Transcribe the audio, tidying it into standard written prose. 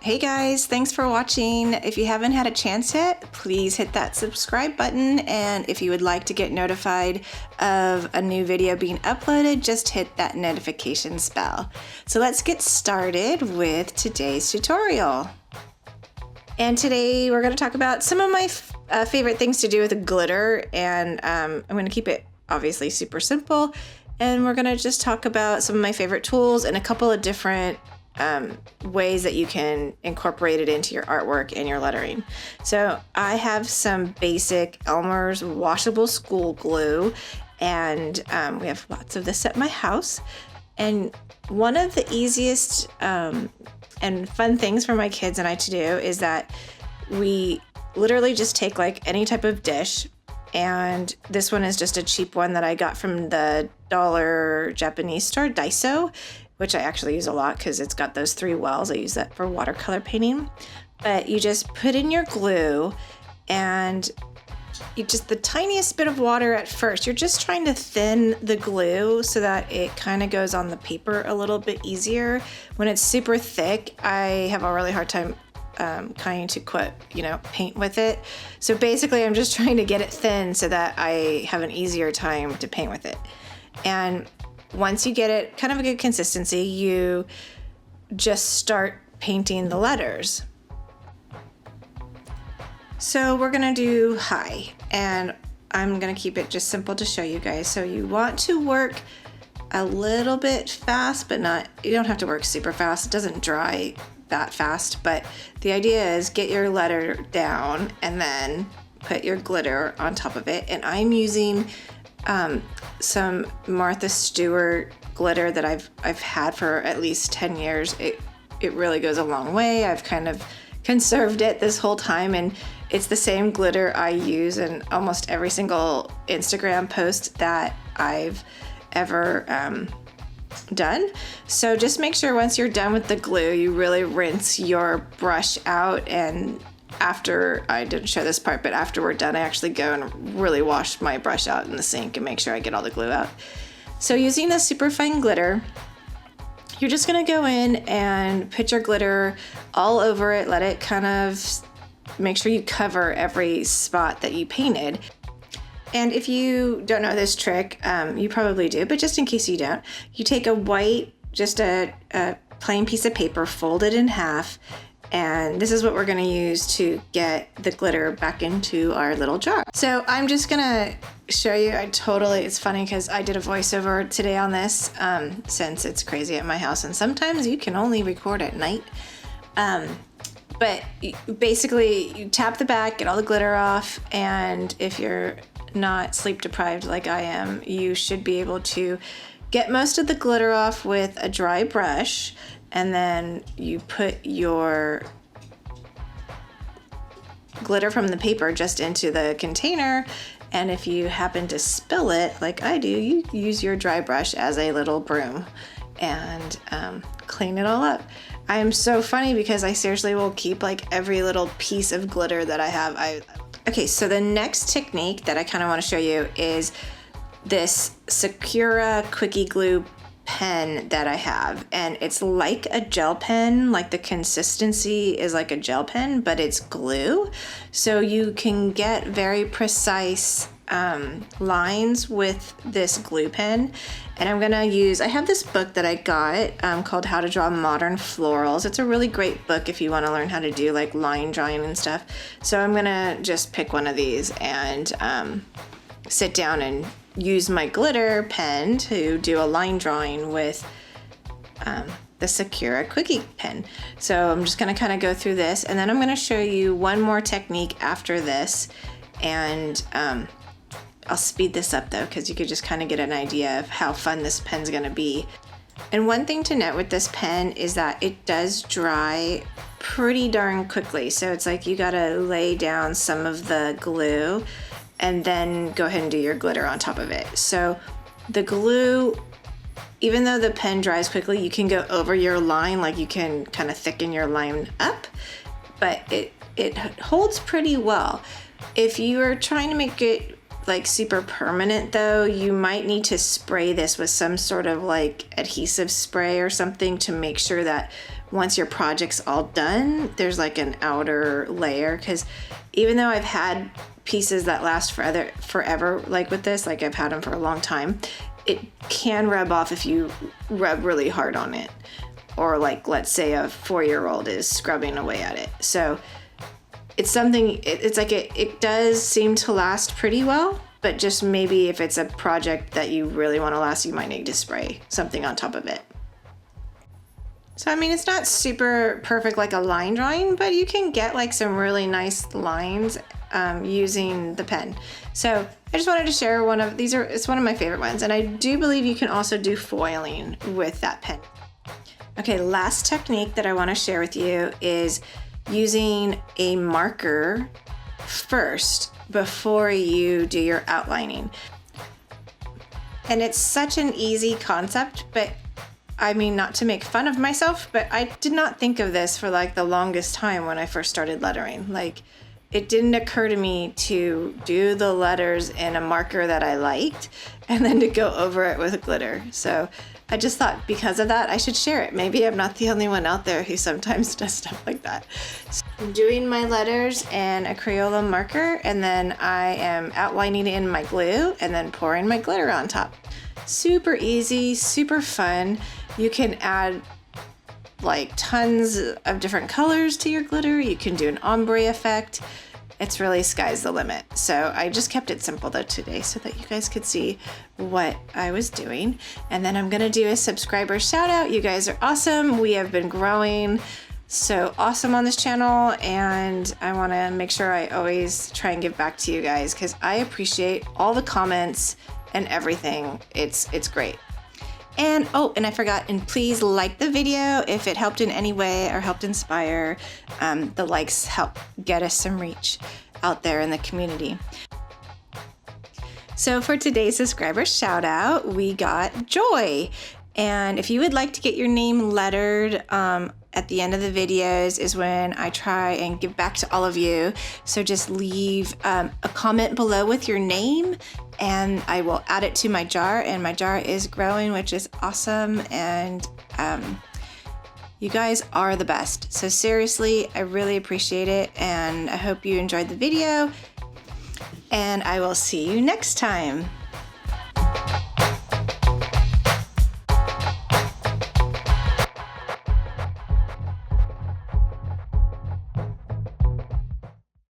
Hey guys, thanks for watching. If you haven't had a chance yet, please hit that subscribe button, and if you would like to get notified of a new video being uploaded, just hit that notifications bell. So let's get started with today's tutorial. And today we're going to talk about some of my favorite things to do with glitter, and I'm going to keep it obviously super simple, and we're going to just talk about some of my favorite tools and a couple of different ways that you can incorporate it into your artwork and your lettering. So I have some basic Elmer's washable school glue, and we have lots of this at my house. And one of the easiest and fun things for my kids and I to do is that we literally just take like any type of dish, and this one is just a cheap one that I got from the dollar Japanese store, Daiso, which I actually use a lot because it's got those 3 wells. I use that for watercolor painting. But you just put in your glue, and you just the tiniest bit of water at first. You're just trying to thin the glue so that it kind of goes on the paper a little bit easier. When it's super thick, I have a really hard time kind to paint with it. So basically I'm just trying to get it thin so that I have an easier time to paint with it. And once you get it kind of a good consistency, you just start painting the letters. So we're gonna do hi, and I'm gonna keep it just simple to show you guys. So you want to work a little bit fast, but you don't have to work super fast. It doesn't dry that fast, but the idea is get your letter down and then put your glitter on top of it. And I'm using some Martha Stewart glitter that I've had for at least 10 years. It really goes a long way. I've kind of conserved it this whole time, and it's the same glitter I use in almost every single Instagram post that I've ever done. So just make sure once you're done with the glue, you really rinse your brush out. And after, I didn't show this part, but after we're done, I actually go and really wash my brush out in the sink and make sure I get all the glue out. So using the super fine glitter, you're just gonna go in and put your glitter all over it. Let it kind of make sure you cover every spot that you painted. And if you don't know this trick, you probably do, but just in case you don't, you take a white, just a plain piece of paper, fold it in half, and this is what we're going to use to get the glitter back into our little jar. So I'm just going to show you. It's funny because I did a voiceover today on this since it's crazy at my house, and sometimes you can only record at night. But basically you tap the back, get all the glitter off, and if you're not sleep deprived like I am, you should be able to get most of the glitter off with a dry brush. And then you put your glitter from the paper just into the container. And if you happen to spill it, like I do, you use your dry brush as a little broom and clean it all up. I am so funny because I seriously will keep like every little piece of glitter that I have. Okay, so the next technique that I kind of want to show you is this Sakura Quickie Glue pen that I have, and it's like a gel pen. Like the consistency is like a gel pen, but it's glue, so you can get very precise lines with this glue pen. And I have this book that I got called How to Draw Modern Florals. It's a really great book if you want to learn how to do like line drawing and stuff. So I'm gonna just pick one of these and sit down and use my glitter pen to do a line drawing with the Sakura Quickie pen. So I'm just gonna kind of go through this, and then I'm gonna show you one more technique after this, and I'll speed this up though, because you could just kind of get an idea of how fun this pen's gonna be. And one thing to note with this pen is that it does dry pretty darn quickly. So it's like you gotta lay down some of the glue and then go ahead and do your glitter on top of it. So the glue, even though the pen dries quickly, you can go over your line, like you can kind of thicken your line up, but it holds pretty well. If you are trying to make it like super permanent though, you might need to spray this with some sort of like adhesive spray or something to make sure that once your project's all done, there's like an outer layer, because even though I've had pieces that last forever, like with this, like I've had them for a long time, it can rub off if you rub really hard on it. Or like, let's say a 4-year-old is scrubbing away at it. So it's something, it's like it does seem to last pretty well, but just maybe if it's a project that you really want to last, you might need to spray something on top of it. So, I mean, it's not super perfect like a line drawing, but you can get like some really nice lines using the pen. So I just wanted to share one of these. It's one of my favorite ones, and I do believe you can also do foiling with that pen. Okay, last technique that I want to share with you is using a marker first before you do your outlining. And it's such an easy concept, but I mean, not to make fun of myself, but I did not think of this for like the longest time when I first started lettering. Like, it didn't occur to me to do the letters in a marker that I liked and then to go over it with glitter. So I just thought because of that, I should share it. Maybe I'm not the only one out there who sometimes does stuff like that. So I'm doing my letters in a Crayola marker, and then I am outlining in my glue and then pouring my glitter on top. Super easy, super fun. You can add like tons of different colors to your glitter. You can do an ombre effect. It's really sky's the limit. So I just kept it simple though today so that you guys could see what I was doing. And then I'm gonna do a subscriber shout out. You guys are awesome. We have been growing so awesome on this channel, and I wanna make sure I always try and give back to you guys because I appreciate all the comments and everything. It's great. And oh, and I forgot, and please like the video if it helped in any way or helped inspire. The likes help get us some reach out there in the community. So for today's subscriber shout out, we got Joy. And if you would like to get your name lettered at the end of the videos is when I try and give back to all of you. So just leave a comment below with your name and I will add it to my jar, and my jar is growing, which is awesome. And you guys are the best. So seriously, I really appreciate it, and I hope you enjoyed the video, and I will see you next time.